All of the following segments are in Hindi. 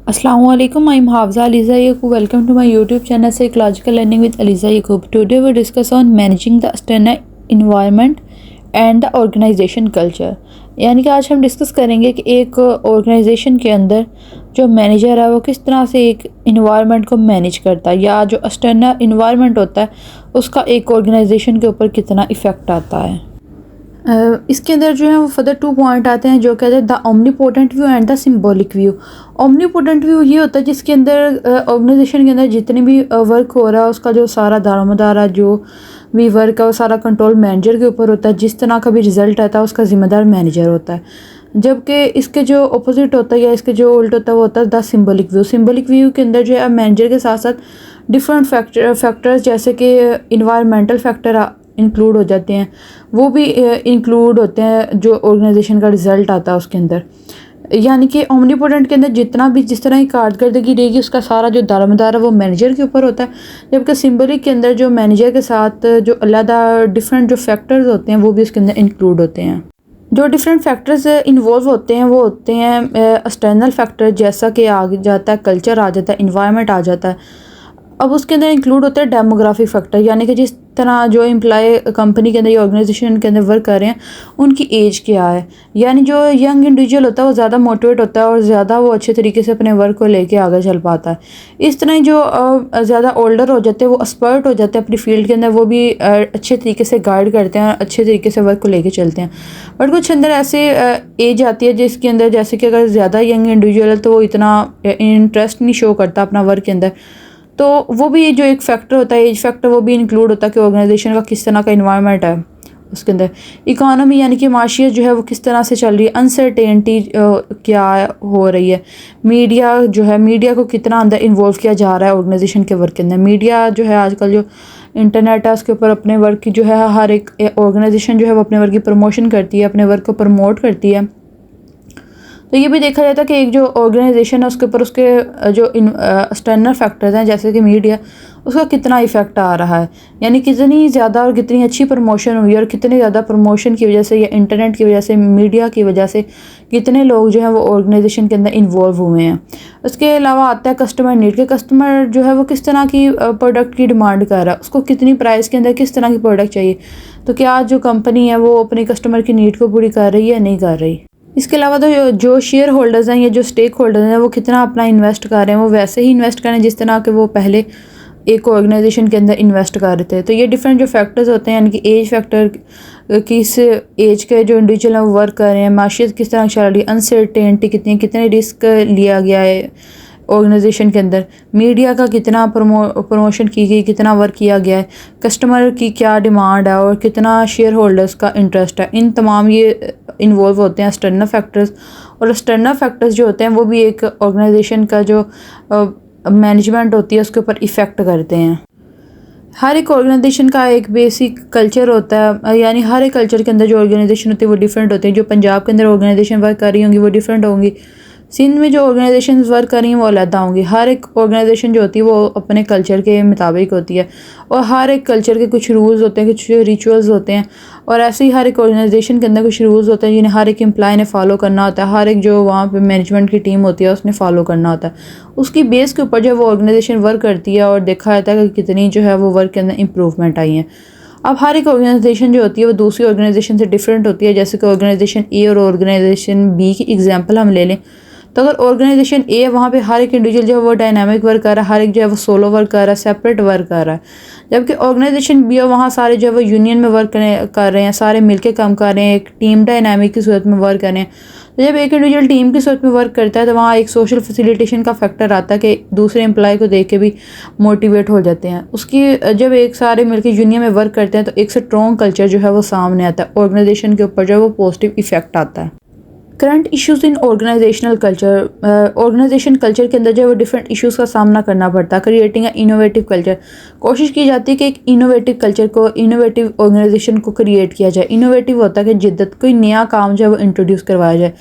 Assalamualaikum. I'm Hafza Aliza Yaqub. Welcome to my YouTube channel Psychological Learning with Aliza Yaqub. Today we discuss on managing the external environment and the organization culture. यानी कि आज हम डिस्कस करेंगे कि एक ऑर्गेनाइजेशन के अंदर जो मैनेजर है वो किस तरह से एक इन्वायरमेंट को मैनेज करता है, या जो एक्सटर्नल इन्वायरमेंट होता है उसका एक ऑर्गेनाइजेशन के ऊपर कितना इफ़ेक्ट आता है। इसके अंदर जो है वो फर्दर 2 पॉइंट आते हैं जो कहते हैं the omnipotent view and the symbolic view. Omnipotent view ये होता है जिसके अंदर ऑर्गेनाइजेशन के अंदर जितने भी वर्क हो रहा है उसका जो सारा दारोमदार है, जो भी वर्क है वो सारा कंट्रोल मैनेजर के ऊपर होता है। जिस तरह का भी रिज़ल्ट आता है उसका ज़िम्मेदार मैनेजर होता है। जबकि इसके जो अपोजिट होता है या इसके जो उल्ट होता है वो होता है the symbolic view. Symbolic view के अंदर जो है मैनेजर के साथ साथ डिफरेंट फैक्टर्स जैसे कि इन्वायरमेंटल फैक्टर इंक्लूड हो जाते हैं, वो भी इंक्लूड होते हैं जो ऑर्गेनाइजेशन का रिज़ल्ट आता है उसके अंदर। यानी कि ओमनीपोटेंट के अंदर जितना भी जिस तरह की कारकर्दगी रहेगी उसका सारा जो दारोमदार है वो मैनेजर के ऊपर होता है। जबकि सिंबॉलिक के अंदर जो मैनेजर के साथ जो अलग डिफरेंट जो फैक्टर्स होते हैं वो भी उसके अंदर इंक्लूड होते हैं। जो डिफरेंट फैक्टर्स इन्वॉल्व होते हैं वो होते हैं एक्सटर्नल फैक्टर, जैसा कि आ जाता है कल्चर, आ जाता है इन्वायरमेंट, आ जाता है। अब उसके अंदर इंक्लूड होता है डेमोग्राफिक फैक्टर, यानी कि जिस तरह जो एम्प्लॉय कंपनी के अंदर या ऑर्गेनाइजेशन के अंदर वर्क कर रहे हैं उनकी एज क्या है। यानी जो यंग इंडिविजुअल होता है वो ज़्यादा मोटिवेट होता है और ज़्यादा वो अच्छे तरीके से अपने वर्क को लेके आगे चल पाता है। इस तरह जो ज़्यादा ओल्डर हो जाते हैं वो एक्सपर्ट हो जाते हैं अपनी फील्ड के अंदर, वो भी अच्छे तरीके से गाइड करते हैं, अच्छे तरीके से वर्क को लेके चलते हैं। बट कुछ अंदर ऐसे एज आती है जिसके अंदर जैसे कि अगर ज़्यादा यंग इंडिविजुअल है तो वो इतना इंटरेस्ट नहीं शो करता अपना वर्क के अंदर, तो वो भी जो एक फैक्टर होता है, एज फैक्टर, वो भी इंक्लूड होता है कि ऑर्गेनाइजेशन का किस तरह का इन्वायरमेंट है उसके अंदर। इकोनॉमी यानी कि माशियत जो है वो किस तरह से चल रही है, अनसर्टेनिटी क्या हो रही है, मीडिया जो है, मीडिया को कितना अंदर इन्वॉल्व किया जा रहा है ऑर्गेनाइजेशन के वर्क के अंदर। मीडिया जो है आजकल जो इंटरनेट है उसके ऊपर अपने वर्क की जो है हर एक ऑर्गेनाइजेशन जो है वो अपने वर्क की प्रमोशन करती है, अपने वर्क को प्रमोट करती है। तो ये भी देखा जाता है कि एक जो ऑर्गेनाइजेशन है उसके ऊपर उसके जो एक्सटर्नल फैक्टर्स हैं जैसे कि मीडिया, उसका कितना इफ़ेक्ट आ रहा है। यानी कितनी ज़्यादा और कितनी अच्छी प्रमोशन हुई और कितनी ज़्यादा प्रमोशन की वजह से या इंटरनेट की वजह से, मीडिया की वजह से कितने लोग जो हैं वो ऑर्गेनाइजेशन के अंदर इन्वॉल्व हुए हैं। उसके अलावा आता है कस्टमर नीड के, कस्टमर जो है वो किस तरह की प्रोडक्ट की डिमांड कर रहा है, उसको कितनी प्राइस के अंदर किस तरह की प्रोडक्ट चाहिए। तो क्या जो कंपनी है वो अपने कस्टमर की नीड को पूरी कर रही है या नहीं कर रही। इसके अलावा तो जो शेयर होल्डर्स हैं या जो स्टेक होल्डर्स हैं वो कितना अपना इन्वेस्ट कर रहे हैं, वो वैसे ही इन्वेस्ट करें जिस तरह के वो पहले एक ऑर्गेनाइजेशन के अंदर इन्वेस्ट कर रहे थे। तो ये डिफरेंट जो फैक्टर्स होते हैं, यानी कि एज फैक्टर, किस एज के जो इंडिविजुअल हैं वो वर्क कर रहे हैं, माशियत किस तरह चल रही है, अनसर्टेनिटी कितने रिस्क लिया गया है ऑर्गेनाइजेशन के अंदर, मीडिया का कितना प्रमोशन की गई, कितना वर्क किया गया है, कस्टमर की क्या डिमांड है और कितना शेयर होल्डर्स का इंटरेस्ट है। इन तमाम ये इन्वॉल्व होते हैं एक्सटर्नल फैक्टर्स। और एक्सटर्नल फैक्टर्स जो होते हैं वो भी एक ऑर्गेनाइजेशन का जो मैनेजमेंट होती है उसके ऊपर इफ़ेक्ट करते हैं। हर एक ऑर्गेनाइजेशन का एक बेसिक कल्चर होता है, यानी हर एक कल्चर के अंदर जो ऑर्गेनाइजेशन होती है वो डिफरेंट होती है। जो पंजाब के अंदर ऑर्गेनाइजेशन वर्क कर रही होंगी वो डिफरेंट होंगी, सिंध में जो ऑर्गेनाइजेशन वर्क कर रही हैं वो अलग होंगी। हर एक ऑर्गेनाइजेशन जो होती है वो अपने कल्चर के मुताबिक होती है और हर एक कल्चर के कुछ रूल्स होते हैं, कुछ रिचुअल्स होते हैं। और ऐसे ही हर एक ऑर्गेनाइजेशन के अंदर कुछ रूल्स होते हैं जिन्हें हर एक एम्प्लॉय ने फॉलो करना होता है, हर एक जो वहाँ पे मैनेजमेंट की टीम होती है उसने फॉलो करना होता है। उसकी बेस के ऊपर जो वो ऑर्गेनाइजेशन वर्क करती है और देखा जाता है कि कितनी जो है वो वर्क के अंदर इम्प्रूवमेंट आई है। अब हर एक ऑर्गेनाइजेशन जो होती है वो दूसरी ऑर्गेनाइजेशन से डिफरेंट होती है। जैसे कि ऑर्गेनाइजेशन ए और ऑर्गेनाइजेशन बी की एग्जांपल हम ले लें, तो अगर ऑर्गेनाइजेशन ए वहाँ पे हर एक इंडिविजुअल जो है वो डायनामिक वर्क कर रहा है, हर एक जो है वो सोलो वर्क कर रहा है, सेपरेट वर्क कर रहा है। जबकि ऑर्गेनाइजेशन बी है वहाँ सारे जो है वो यूनियन में वर्क कर रहे हैं, सारे मिलके काम कर रहे हैं, एक टीम डायनामिक की सूरत में वर्क कर रहे हैं। तो जब एक इंडिविजुअल टीम की सूरत में वर्क करता है तो वहाँ एक सोशल फैसिलिटेशन का फैक्टर आता है कि दूसरे एम्प्लॉय को देख के भी मोटिवेट हो जाते हैं। उसकी जब एक सारे मिलके यूनियन में वर्क करते हैं तो एक स्ट्रॉन्ग कल्चर जो है वो सामने आता है, ऑर्गेनाइजेशन के ऊपर जो है वो पॉजिटिव इफेक्ट आता है। Current issues in organisational culture, organisation culture के अंदर जो है वो डिफरेंट इश्यूज़ का सामना करना पड़ता है। क्रिएटिंग अ इनोवेटिव कल्चर, कोशिश की जाती है कि एक इनोवेटिव कल्चर को, इनोवेटिव ऑर्गेनाइजेशन को क्रिएट किया जाए। इनोवेटिव होता है कि जिद्दत, कोई नया काम जो है वो इंट्रोड्यूस करवाया जाए।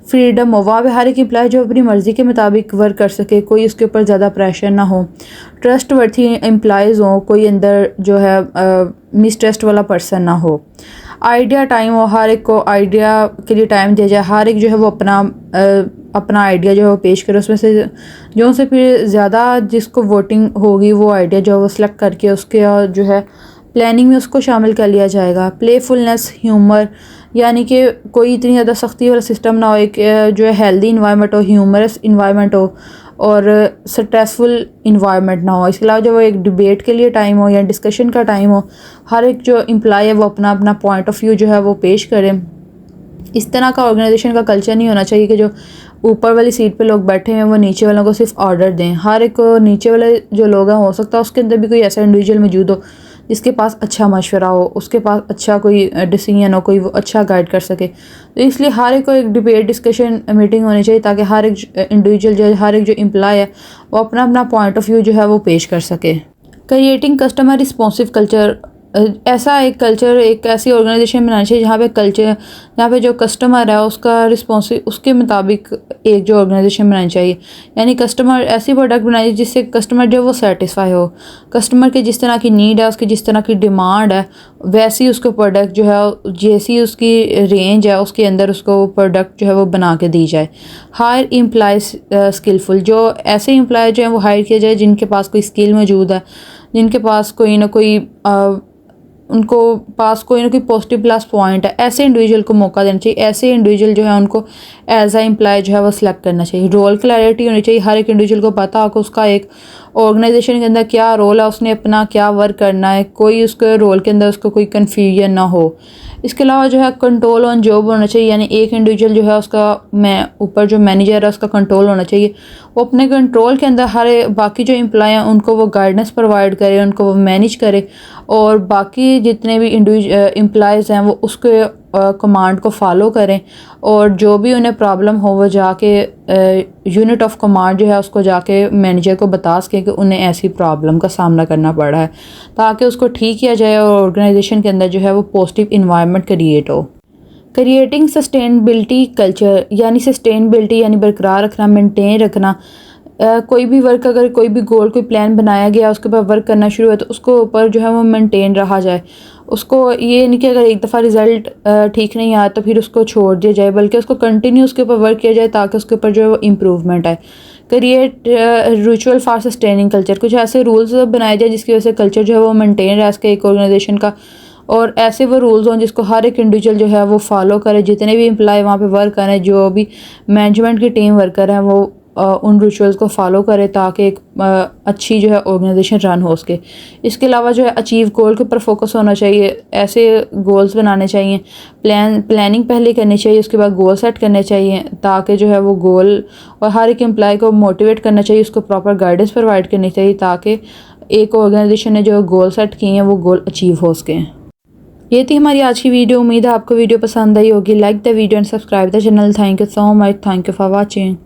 फ्रीडम हो, वहाँ पे हर एक एम्प्लॉय जो अपनी मर्ज़ी के मुताबिक वर्क कर सके, कोई उसके ऊपर ज़्यादा प्रेशर ना हो। ट्रस्ट वर्थी एम्प्लॉयज़ हों, कोई अंदर जो है मिसट्रस्ट वाला पर्सन ना हो। आइडिया टाइम हो, हर एक को आइडिया के लिए टाइम दिया जाए, हर एक जो है वो अपना आइडिया जो है वो पेश करे, उसमें से जो से फिर ज़्यादा जिसको वोटिंग होगी वो आइडिया जो है वो सिलेक्ट करके उसके जो है प्लानिंग में उसको शामिल कर लिया जाएगा। प्लेफुलनेस, ह्यूमर, यानी कि कोई इतनी ज़्यादा सख्ती वाला सिस्टम ना हो, एक जो है हेल्दी इन्वायरमेंट हो, ह्यूमरस इन्वायरमेंट हो और स्ट्रेसफुल इन्वायरमेंट ना हो। इसके अलावा जो वो एक डिबेट के लिए टाइम हो या डिस्कशन का टाइम हो, हर एक जो एम्प्लॉय है वो अपना अपना पॉइंट ऑफ व्यू जो है वो पेश करे। इस तरह का ऑर्गेनाइजेशन का कल्चर नहीं होना चाहिए कि जो ऊपर वाली सीट पे लोग बैठे हैं वो नीचे वालों को सिर्फ ऑर्डर दें। हर एक को नीचे वाले जो लोग हैं, हो सकता है उसके अंदर भी कोई ऐसा इंडिविजुअल मौजूद हो जिसके पास अच्छा मशवरा हो, उसके पास अच्छा कोई डिसीजन हो, कोई वो अच्छा गाइड कर सके। तो इसलिए हर एक को एक डिबेट डिस्कशन मीटिंग होनी चाहिए ताकि हर एक इंडिविजुअल जो है, हर एक जो एम्प्लॉय है वो अपना अपना पॉइंट ऑफ व्यू जो है वो पेश कर सके। क्रिएटिंग कस्टमर रिस्पॉन्सिव कल्चर, ऐसा एक कल्चर, एक ऐसी ऑर्गेनाइजेशन बनानी चाहिए जहाँ पे जो कस्टमर है उसका रिस्पॉन्सिव, उसके मुताबिक एक जो ऑर्गेनाइजेशन बनानी चाहिए। यानी कस्टमर ऐसी प्रोडक्ट बनाई जिससे कस्टमर जो है वो सेटिस्फाई हो, कस्टमर के जिस तरह की नीड है, उसकी जिस तरह की डिमांड है, वैसी उसको प्रोडक्ट जो है, जैसी उसकी रेंज है उसके अंदर उसको प्रोडक्ट जो है वो बना के दी जाए। हायर एम्प्लॉयज स्किलफुल, जो ऐसे एम्प्लॉय जो है वो हायर किया जाए जिनके पास कोई स्किल मौजूद है, जिनके पास कोई ना कोई उनको पास कोई ना कोई पॉजिटिव प्लस पॉइंट है। ऐसे इंडिविजुअल को मौका देना चाहिए, ऐसे इंडिविजुअल जो है उनको एज आ एम्प्लॉय जो है वो सिलेक्ट करना चाहिए। रोल क्लैरिटी होनी चाहिए, हर एक इंडिविजुअल को पता हो कि उसका एक ऑर्गेनाइजेशन के अंदर क्या रोल है, उसने अपना क्या वर्क करना है, कोई उसके रोल के अंदर उसको कोई कन्फ्यूजन ना हो। इसके अलावा जो है कंट्रोल ऑन जॉब होना चाहिए, यानी एक इंडिविजुअल जो है उसका ऊपर जो मैनेजर है उसका कंट्रोल होना चाहिए, वो अपने कंट्रोल के अंदर हर बाकी जो एम्प्लॉय हैं उनको वो गाइडेंस प्रोवाइड करे, उनको वो मैनेज करे और बाकी जितने भी एम्प्लॉयज़ हैं वो उसके कमांड को फॉलो करें और जो भी उन्हें प्रॉब्लम हो वो जाके यूनिट ऑफ कमांड जो है उसको जाके मैनेजर को बता सके कि उन्हें ऐसी प्रॉब्लम का सामना करना पड़ा है, ताकि उसको ठीक किया जाए और ऑर्गेनाइजेशन के अंदर जो है वो पॉजिटिव इन्वायरमेंट क्रिएट हो। क्रिएटिंग सस्टेनेबिलिटी कल्चर, यानी सस्टेनेबिलिटी यानी बरकरार रखना, मेंटेन रखना। कोई भी वर्क, अगर कोई भी गोल, कोई प्लान बनाया गया, उसके ऊपर वर्क करना शुरू है तो उसको ऊपर जो है वो मेंटेन रहा जाए। उसको ये नहीं कि अगर एक दफ़ा रिज़ल्ट ठीक नहीं आया तो फिर उसको छोड़ दिया जाए, बल्कि उसको कंटिन्यू उसके ऊपर वर्क किया जाए ताकि उसके ऊपर जो है वो इम्प्रूवमेंट आए। Create ritual for sustaining culture, कुछ ऐसे रूल्स बनाए जाए जिसकी वजह से कल्चर जो है वो मेंटेन रहे उसके एक ऑर्गेनाइजेशन का, और ऐसे वो रूल्स हों जिसको हर एक इंडिविजुअल जो है वो फॉलो करे। जितने भी एम्प्लॉय वहाँ पे वर्क करें, जो भी मैनेजमेंट की टीम वर्कर हैं वो उन रिचुअल्स को फॉलो करे ताकि एक अच्छी जो है ऑर्गेनाइजेशन रन हो सके। इसके अलावा जो है अचीव गोल के ऊपर फोकस होना चाहिए, ऐसे गोल्स बनाने चाहिए, प्लानिंग पहले करनी चाहिए, उसके बाद गोल सेट करने चाहिए ताकि जो है वो गोल, और हर एक एम्प्लॉय को मोटिवेट करना चाहिए, उसको प्रॉपर गाइडेंस प्रोवाइड करनी चाहिए ताकि एक ऑर्गेनाइजेशन ने जो गोल सेट किए हैं वो गोल अचीव हो सकें। ये थी हमारी आज की वीडियो। उम्मीद है आपको वीडियो पसंद आई होगी। Like the video and subscribe the channel. Thank you so much. Thank you for watching.